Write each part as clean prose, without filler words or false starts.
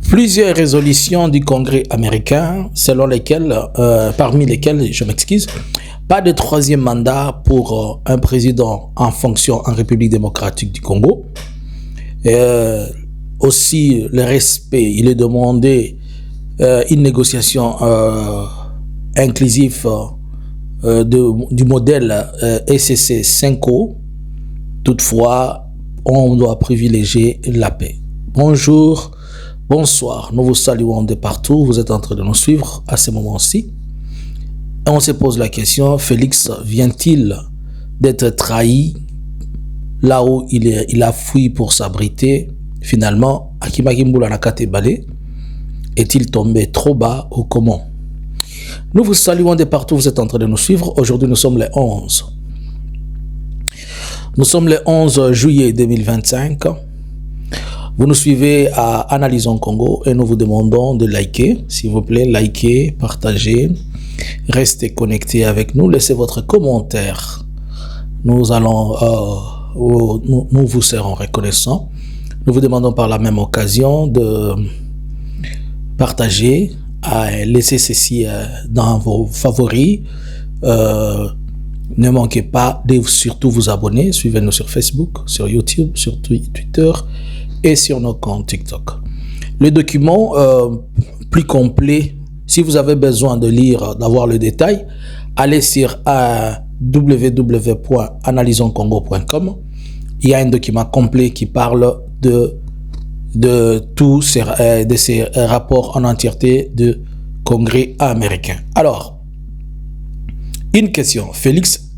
Plusieurs résolutions du Congrès américain, selon lesquelles, parmi lesquelles, je m'excuse, pas de troisième mandat pour un président en fonction en République démocratique du Congo. Aussi, le respect, il est demandé une négociation inclusive du modèle SCC 5O. Toutefois, on doit privilégier la paix. Bonjour, bonsoir, nous vous saluons de partout, vous êtes en train de nous suivre à ce moment-ci. Et on se pose la question, Félix vient-il d'être trahi là où il a fui pour s'abriter? Finalement, Akimakimbula Nakate Bale est-il tombé trop bas ou comment? Nous vous saluons de partout, vous êtes en train de nous suivre. Aujourd'hui, nous sommes le 11. Nous sommes le 11 juillet 2025. Vous nous suivez à Analysons Congo et nous vous demandons de liker, s'il vous plaît, liker, partager, restez connectés avec nous, laissez votre commentaire. Nous allons, nous vous serons reconnaissants. Nous vous demandons par la même occasion de partager, laisser ceci dans vos favoris. Ne manquez pas de surtout vous abonner. Suivez-nous sur Facebook, sur YouTube, sur Twitter et sur nos comptes TikTok. Le document plus complet, si vous avez besoin de lire, d'avoir le détail, allez sur www.analysonscongo.com. Il y a un document complet qui parle de tous ces rapports en entièreté du Congrès américain. Alors, une question, Félix,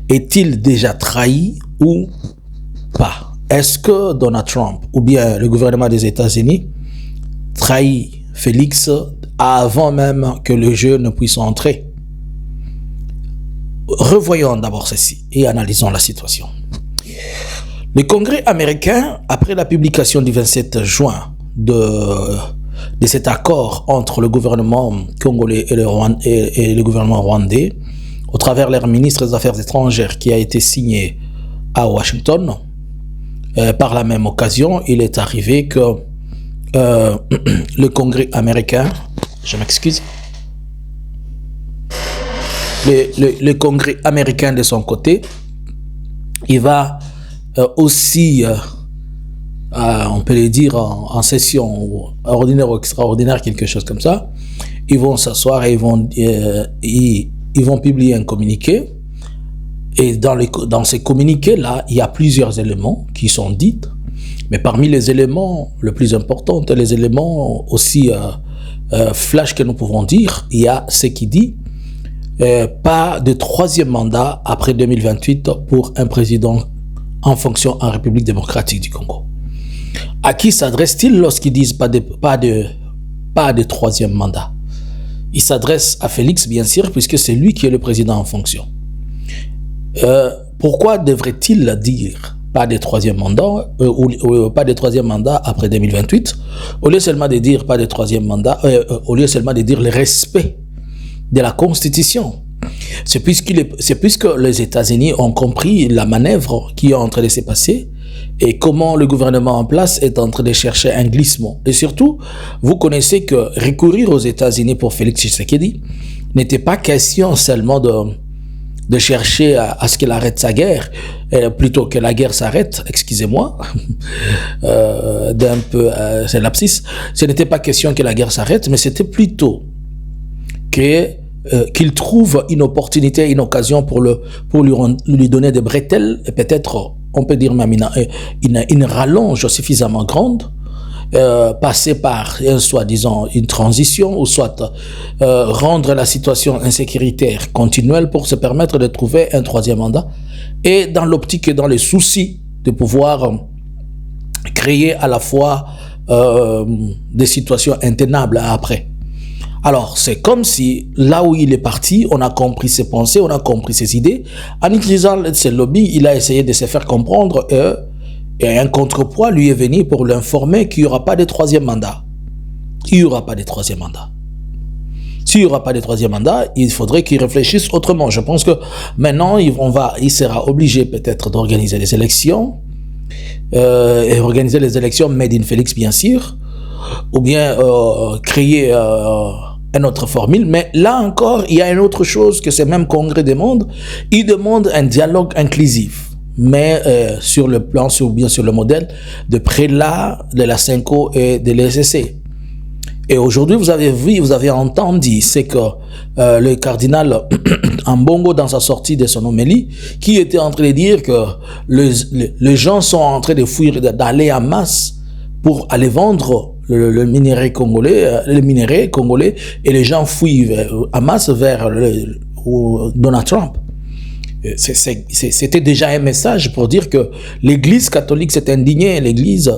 est-il déjà trahi ou pas? Est-ce que Donald Trump ou bien le gouvernement des États-Unis trahit Félix avant même que le jeu ne puisse entrer? Revoyons d'abord ceci et analysons la situation. Le Congrès américain, après la publication du 27 juin de cet accord entre le gouvernement congolais et le gouvernement rwandais, au travers leur ministre des Affaires étrangères qui a été signé à Washington, par la même occasion, il est arrivé que le Congrès américain, je m'excuse, le Congrès américain de son côté, il va aussi, on peut le dire en session ordinaire ou extraordinaire, quelque chose comme ça, ils vont s'asseoir et ils vont publier un communiqué. Et dans ces communiqués-là, il y a plusieurs éléments qui sont dits, mais parmi les éléments les plus importants, les éléments aussi flash que nous pouvons dire, il y a ce qui dit pas de troisième mandat après 2028 pour un président en fonction en République démocratique du Congo. À qui s'adresse-t-il lorsqu'ils disent pas de troisième mandat? Il s'adresse à Félix, bien sûr, puisque c'est lui qui est le président en fonction. Pourquoi devrait-il dire pas de troisième mandat ou pas de troisième mandat après 2028 au lieu seulement de dire pas de troisième mandat, au lieu seulement de dire le respect de la Constitution? C'est puisque les États-Unis ont compris la manœuvre qui est en train de se passer et comment le gouvernement en place est en train de chercher un glissement. Et surtout, vous connaissez que recourir aux États-Unis pour Félix Tshisekedi n'était pas question seulement de chercher à ce qu'il arrête sa guerre, plutôt que la guerre s'arrête, excusez-moi, d'un peu, c'est lapsus. Ce n'était pas question que la guerre s'arrête, mais c'était plutôt qu'il trouve une opportunité, une occasion pour lui donner des bretelles, et peut-être, on peut dire même une rallonge suffisamment grande, passer par, soi-disant, une transition, ou soit rendre la situation insécuritaire continuelle pour se permettre de trouver un troisième mandat, et dans l'optique et dans les soucis de pouvoir créer à la fois des situations intenables après. Alors, c'est comme si, là où il est parti, on a compris ses pensées, on a compris ses idées. En utilisant ses lobbies, il a essayé de se faire comprendre et un contrepoids lui est venu pour l'informer qu'il n'y aura pas de troisième mandat. Il n'y aura pas de troisième mandat. S'il n'y aura pas de troisième mandat, il faudrait qu'il réfléchisse autrement. Je pense que maintenant, il sera obligé peut-être d'organiser des élections, et organiser les élections Made in Félix, bien sûr, ou bien créer une autre formule. Mais là encore, il y a une autre chose que ce même congrès demande. Il demande un dialogue inclusif, mais sur le plan, bien sur le modèle de Prélat, de la Cinco et de l'ESC. Et aujourd'hui, vous avez vu, vous avez entendu, c'est que le cardinal Ambongo, dans sa sortie de son homélie, qui était en train de dire que les gens sont en train de fuir, d'aller en masse pour aller vendre le minerai congolais, et les gens fuient en masse vers Donald Trump. C'était déjà un message pour dire que l'Église catholique s'est indignée, l'Église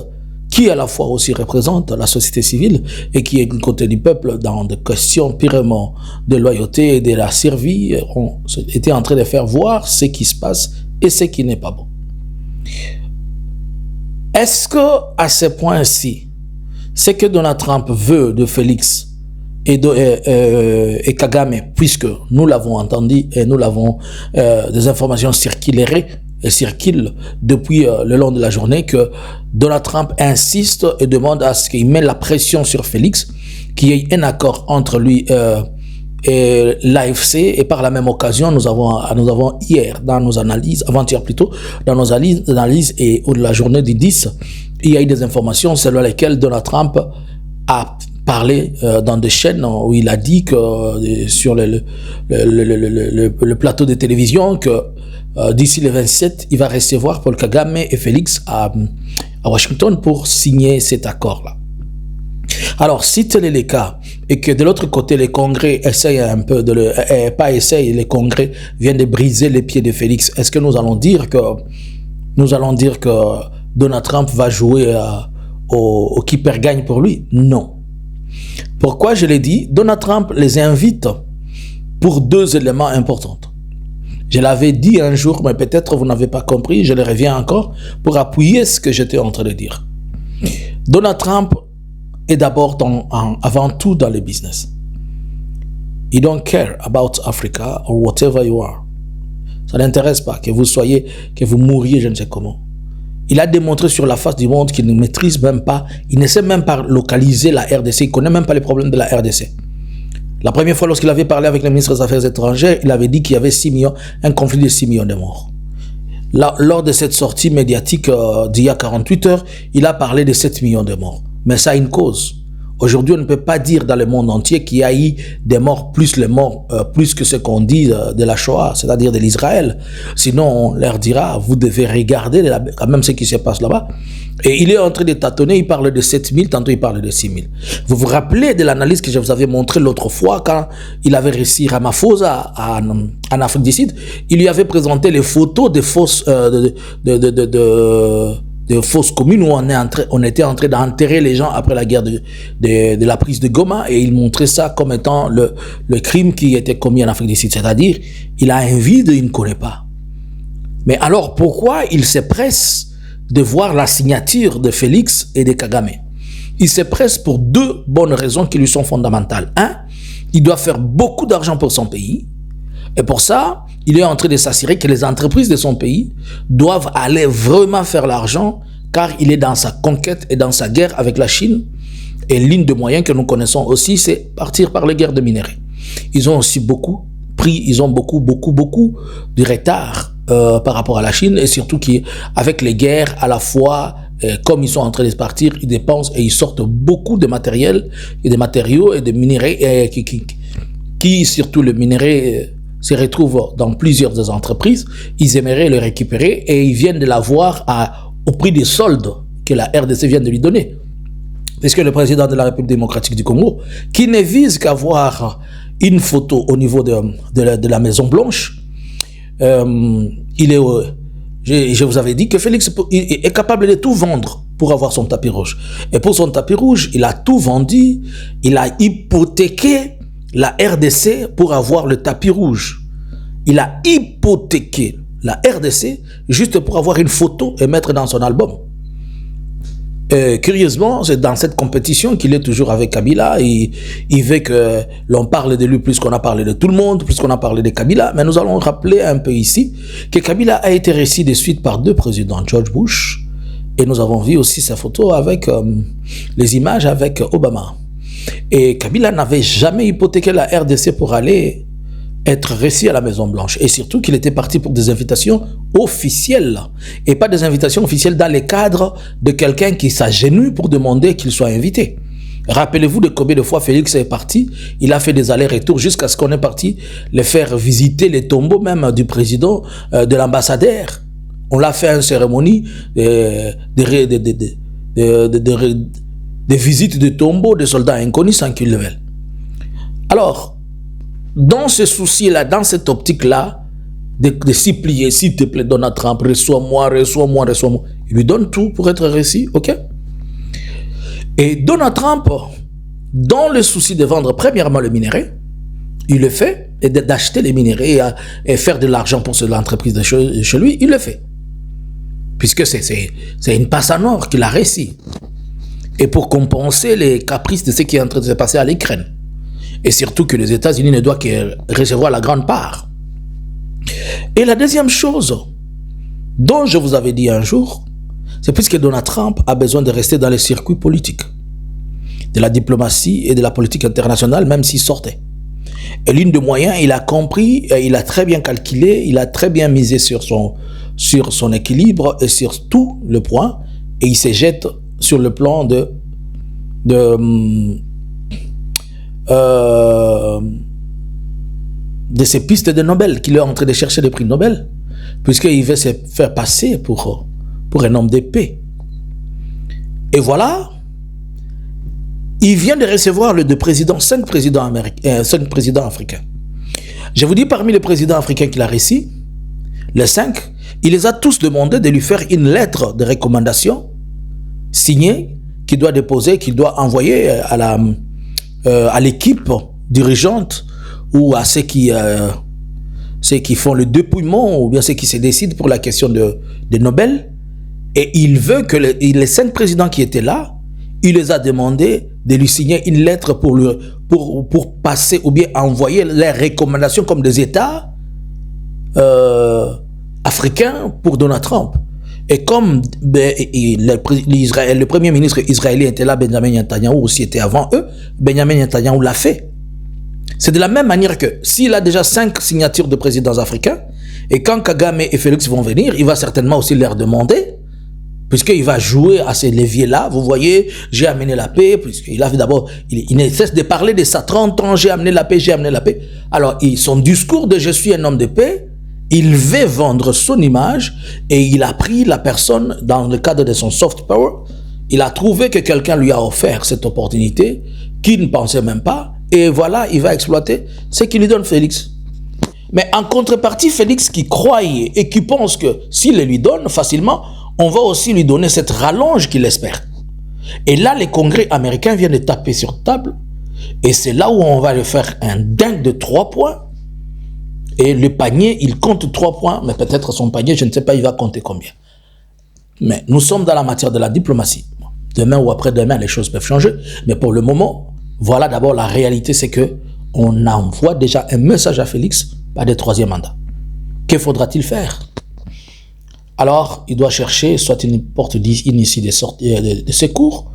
qui à la fois aussi représente la société civile et qui est du côté du peuple dans des questions purement de loyauté et de la survie, on était en train de faire voir ce qui se passe et ce qui n'est pas bon. Est-ce que à ce point-ci, ce que Donald Trump veut de Félix et Kagame, puisque nous l'avons entendu et nous l'avons des informations circulent depuis le long de la journée que Donald Trump insiste et demande à ce qu'il mette la pression sur Félix, qu'il y ait un accord entre lui et l'AFC, et par la même occasion, nous avons hier, dans nos analyses, avant-hier plutôt, dans nos analyses et au de la journée du 10, il y a eu des informations selon lesquelles Donald Trump a parlé dans des chaînes où il a dit que sur le plateau de télévision que d'ici le 27, il va recevoir Paul Kagame et Félix à Washington pour signer cet accord-là. Alors, si tel est le cas, et que de l'autre côté, les congrès essayent un peu de les congrès viennent de briser les pieds de Félix, est-ce que nous allons dire que Donald Trump va jouer au qui perd gagne pour lui? Non. Pourquoi je l'ai dit? Donald Trump les invite pour deux éléments importants. Je l'avais dit un jour, mais peut-être vous n'avez pas compris, je le reviens encore pour appuyer ce que j'étais en train de dire. Donald Trump est d'abord avant tout dans le business. He don't care about Africa or whatever you are. Ça n'intéresse pas que vous mouriez, je ne sais comment. Il a démontré sur la face du monde qu'il ne maîtrise même pas, il ne sait même pas localiser la RDC, il ne connaît même pas les problèmes de la RDC. La première fois, lorsqu'il avait parlé avec le ministre des Affaires étrangères, il avait dit qu'il y avait 6 millions, un conflit de 6 millions de morts. Là, lors de cette sortie médiatique d'il y a 48 heures, il a parlé de 7 millions de morts. Mais ça a une cause. Aujourd'hui, on ne peut pas dire dans le monde entier qu'il y a eu des morts, plus que ce qu'on dit de la Shoah, c'est-à-dire de l'Israël. Sinon, on leur dira, vous devez regarder quand même ce qui se passe là-bas. Et il est en train de tâtonner, il parle de 7 000, tantôt il parle de 6 000. Vous vous rappelez de l'analyse que je vous avais montrée l'autre fois quand il avait réussi Ramaphosa en Afrique du Sud, il lui avait présenté les photos des fausses fausses communes où on était en train d'enterrer les gens après la guerre de la prise de Goma, et il montrait ça comme étant le crime qui était commis en Afrique du Sud. C'est-à-dire, il a un vide, il ne connaît pas. Mais alors, pourquoi il se presse de voir la signature de Félix et de Kagame? Il se presse pour deux bonnes raisons qui lui sont fondamentales. Un, il doit faire beaucoup d'argent pour son pays. Et pour ça, il est en train de s'assurer que les entreprises de son pays doivent aller vraiment faire l'argent, car il est dans sa conquête et dans sa guerre avec la Chine. Et l'une des moyens que nous connaissons aussi, c'est partir par les guerres de minerais. Ils ont aussi beaucoup de retard par rapport à la Chine, et surtout qu'avec les guerres, à la fois, comme ils sont en train de partir, ils dépensent et ils sortent beaucoup de matériel et de matériaux et de minerais qui surtout le minerai se retrouve dans plusieurs des entreprises. Ils aimeraient le récupérer et ils viennent de l'avoir au prix des soldes que la RDC vient de lui donner. Parce que le président de la République démocratique du Congo, qui ne vise qu'avoir une photo au niveau de la Maison Blanche, je vous avais dit que Félix est capable de tout vendre pour avoir son tapis rouge. Et pour son tapis rouge, il a tout vendu, il a hypothéqué la RDC pour avoir le tapis rouge. Il a hypothéqué la RDC juste pour avoir une photo et mettre dans son album. Curieusement, c'est dans cette compétition qu'il est toujours avec Kabila. Il veut que l'on parle de lui plus qu'on a parlé de tout le monde, plus qu'on a parlé de Kabila. Mais nous allons rappeler un peu ici que Kabila a été reçu de suite par deux présidents, George Bush Et nous avons vu aussi sa photo avec les images avec Obama. Et Kabila n'avait jamais hypothéqué la RDC pour aller être reçu à la Maison-Blanche. Et surtout qu'il était parti pour des invitations officielles. Et pas des invitations officielles dans les cadres de quelqu'un qui s'agenouille pour demander qu'il soit invité. Rappelez-vous de combien de fois Félix est parti. Il a fait des allers-retours jusqu'à ce qu'on est parti les faire visiter les tombeaux même du président, de l'ambassadeur. On l'a fait une cérémonie de visites de tombeaux de soldats inconnus sans qu'ils le veulent. Alors, dans ce souci-là, dans cette optique-là, de s'y plier, s'il te plaît, Donald Trump, reçois-moi. Il lui donne tout pour être reçu, ok? Et Donald Trump, dans le souci de vendre premièrement le minerai, il le fait, et d'acheter les minéraux et faire de l'argent pour l'entreprise de chez lui, il le fait. Puisque c'est une passe en or qu'il a réussi. Et pour compenser les caprices de ce qui est en train de se passer à l'Ukraine. Et surtout que les États-Unis ne doivent que recevoir la grande part. Et la deuxième chose dont je vous avais dit un jour, c'est puisque Donald Trump a besoin de rester dans les circuits politiques, de la diplomatie et de la politique internationale, même s'il sortait. Et l'une des moyens, il a compris, il a très bien calculé, il a très bien misé sur son équilibre et sur tout le point, et il se jette sur le plan de ces pistes de Nobel, qu'il est en train de chercher le prix Nobel, puisqu'il veut se faire passer pour un homme de paix. Et voilà, il vient de recevoir cinq présidents africains. Je vous dis, parmi les présidents africains qu'il a reçus, les 5, il les a tous demandé de lui faire une lettre de recommandation signée qu'il doit déposer, qu'il doit envoyer à l'équipe dirigeante ou à ceux qui font le dépouillement ou bien ceux qui se décident pour la question de Nobel. Et il veut que les 5 présidents qui étaient là, il les a demandé de lui signer une lettre pour passer ou bien envoyer les recommandations comme des États africains pour Donald Trump. Et comme le premier ministre israélien était là, Benjamin Netanyahu aussi était avant eux, Benjamin Netanyahu l'a fait. C'est de la même manière que s'il a déjà 5 signatures de présidents africains, et quand Kagame et Félix vont venir, il va certainement aussi leur demander, puisqu'il va jouer à ces leviers-là. Vous voyez, j'ai amené la paix, puisqu'il a d'abord, il ne cesse de parler de ça, 30 ans, j'ai amené la paix, j'ai amené la paix. Alors, son discours de « je suis un homme de paix », il veut vendre son image et il a pris la personne dans le cadre de son soft power. Il a trouvé que quelqu'un lui a offert cette opportunité qu'il ne pensait même pas. Et voilà, il va exploiter ce qu'il lui donne Félix. Mais en contrepartie, Félix qui croyait et qui pense que s'il le lui donne facilement, on va aussi lui donner cette rallonge qu'il espère. Et là, les congrès américains viennent de taper sur table. Et c'est là où on va lui faire un dingue de 3 points. Et le panier, il compte 3 points, mais peut-être son panier, je ne sais pas, il va compter combien. Mais nous sommes dans la matière de la diplomatie. Demain ou après-demain, les choses peuvent changer. Mais pour le moment, voilà d'abord la réalité, c'est que on envoie déjà un message à Félix, pas de 3e mandat. Que faudra-t-il faire? Alors, il doit chercher soit une porte issue de secours,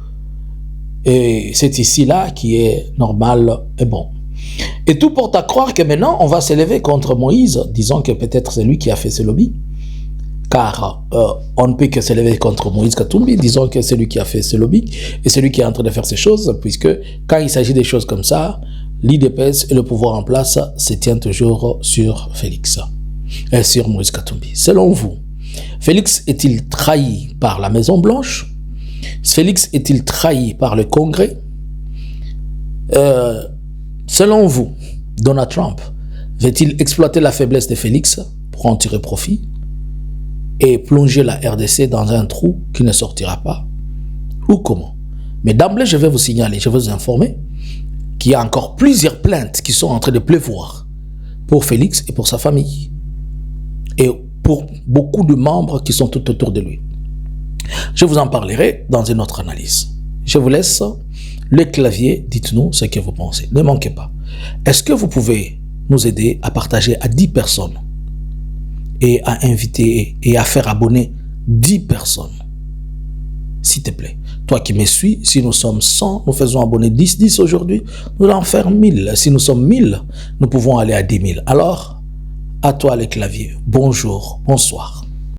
et c'est ici-là qui est normal et bon. Et tout porte à croire que maintenant, on va s'élever contre Moïse, disant que peut-être c'est lui qui a fait ce lobby. Car on ne peut que s'élever contre Moïse Katumbi, disons que c'est lui qui a fait ce lobby, et c'est lui qui est en train de faire ces choses, puisque quand il s'agit des choses comme ça, l'IDPS et le pouvoir en place se tient toujours sur Félix, et sur Moïse Katumbi. Selon vous, Félix est-il trahi par la Maison-Blanche? Félix est-il trahi par le Congrès? Selon vous, Donald Trump veut-il exploiter la faiblesse de Félix pour en tirer profit et plonger la RDC dans un trou qui ne sortira pas? Ou comment? Mais d'emblée, je vais vous signaler, je vais vous informer qu'il y a encore plusieurs plaintes qui sont en train de pleuvoir pour Félix et pour sa famille. Et pour beaucoup de membres qui sont tout autour de lui. Je vous en parlerai dans une autre analyse. Je vous laisse le clavier, dites-nous ce que vous pensez. Ne manquez pas. Est-ce que vous pouvez nous aider à partager à 10 personnes et à inviter et à faire abonner 10 personnes s'il te plaît. Toi qui me suis, si nous sommes 100, nous faisons abonner 10 aujourd'hui, nous allons faire 1000. Si nous sommes 1000, nous pouvons aller à 10 000. Alors, à toi les claviers. Bonjour, bonsoir.